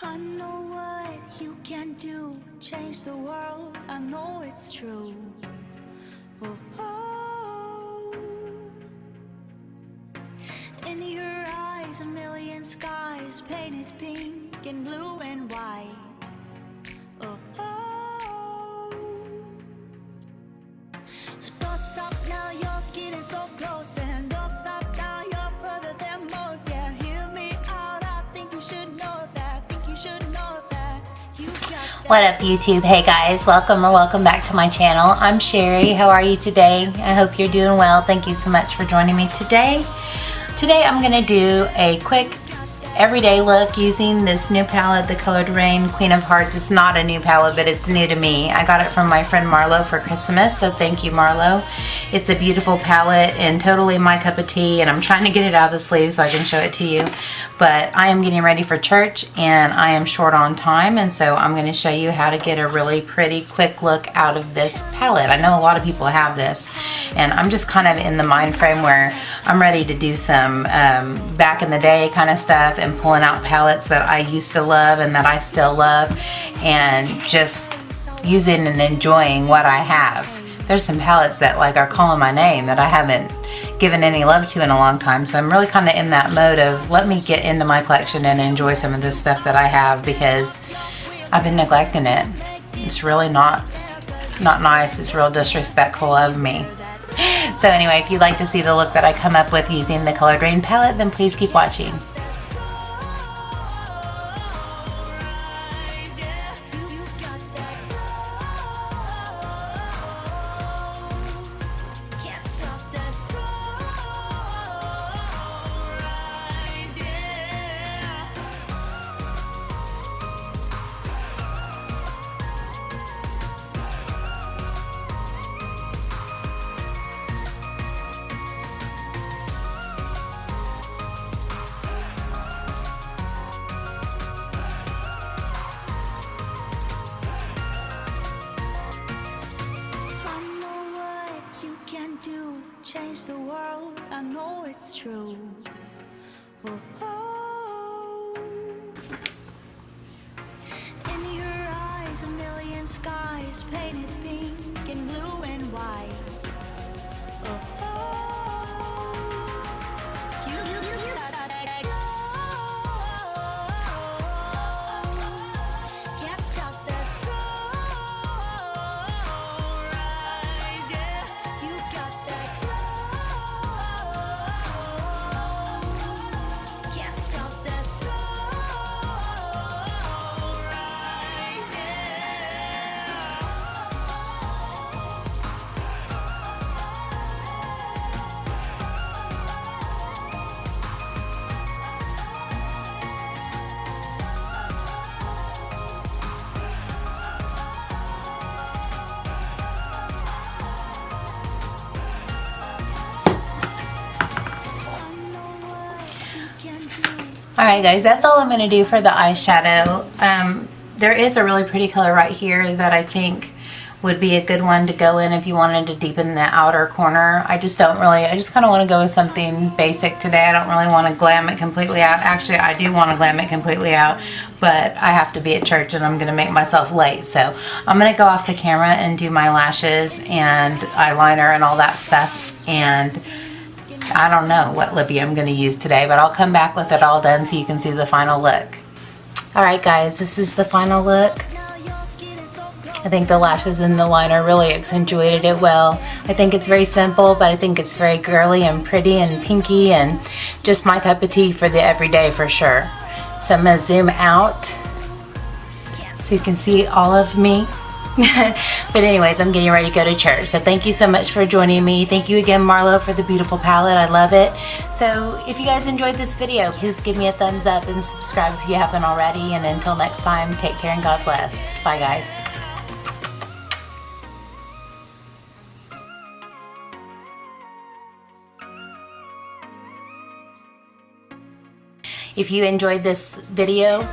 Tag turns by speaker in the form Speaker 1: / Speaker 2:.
Speaker 1: I know what you can do, change the world, I know it's true. Oh, oh. In your eyes, a million skies, painted pink and blue and white. Oh, oh. So don't stop now, you're getting so close, and don't stop now, you're further than most. Yeah, hear me out, I think you should know that, think you should know that. You got that.
Speaker 2: What up, YouTube? Hey guys, welcome back to my channel. I'm Sherry. How are you today? I hope you're doing well. Thank you so much for joining me today. Today I'm going to do a quick everyday look using this new palette, the Colored Rain Queen of Hearts. It's not a new palette, but it's new to me. I got it from my friend Marlo for Christmas, so thank you, Marlo. It's a beautiful palette and totally my cup of tea, and I'm trying to get it out of the sleeve so I can show it to you. But I am getting ready for church and I am short on time, and so I'm going to show you how to get a really pretty quick look out of this palette. I know a lot of people have this, and I'm just kind of in the mind frame where I'm ready to do some back in the day kind of stuff and pulling out palettes that I used to love and that I still love, and just using and enjoying what I have. There's some palettes that like are calling my name that I haven't given any love to in a long time, so I'm really kind of in that mode of let me get into my collection and enjoy some of this stuff that I have, because I've been neglecting it. It's really not nice. It's real disrespectful of me. So anyway, if you'd like to see the look that I come up with using the Colored Rain palette, then please keep watching.
Speaker 1: Change the world, I know it's true. Oh, oh. In your eyes, a million skies, painted pink and blue and white. Oh, oh. You can't stop this rise, yeah. You got that. Can't stop this rise,
Speaker 2: Alright guys, that's all I'm going to do for the eyeshadow. There is a really pretty color right here that I think would be a good one to go in if you wanted to deepen the outer corner. I just kind of want to go with something basic today. I don't really want to glam it completely out. Actually, I do want to glam it completely out, but I have to be at church and I'm going to make myself late. So I'm going to go off the camera and do my lashes and eyeliner and all that stuff, and I don't know what lippy I'm going to use today, but I'll come back with it all done so you can see the final look. Alright guys, this is the final look. I think the lashes and the liner really accentuated it well. I think it's very simple, but I think it's very girly and pretty and pinky and just my cup of tea for the everyday for sure. So I'm going to zoom out so you can see all of me. But anyways, I'm getting ready to go to church. So thank you so much for joining me. Thank you again, Marlo, for the beautiful palette. I love it. So if you guys enjoyed this video, please give me a thumbs up and subscribe if you haven't already. And until next time, take care and God bless. Bye guys. If you enjoyed this video,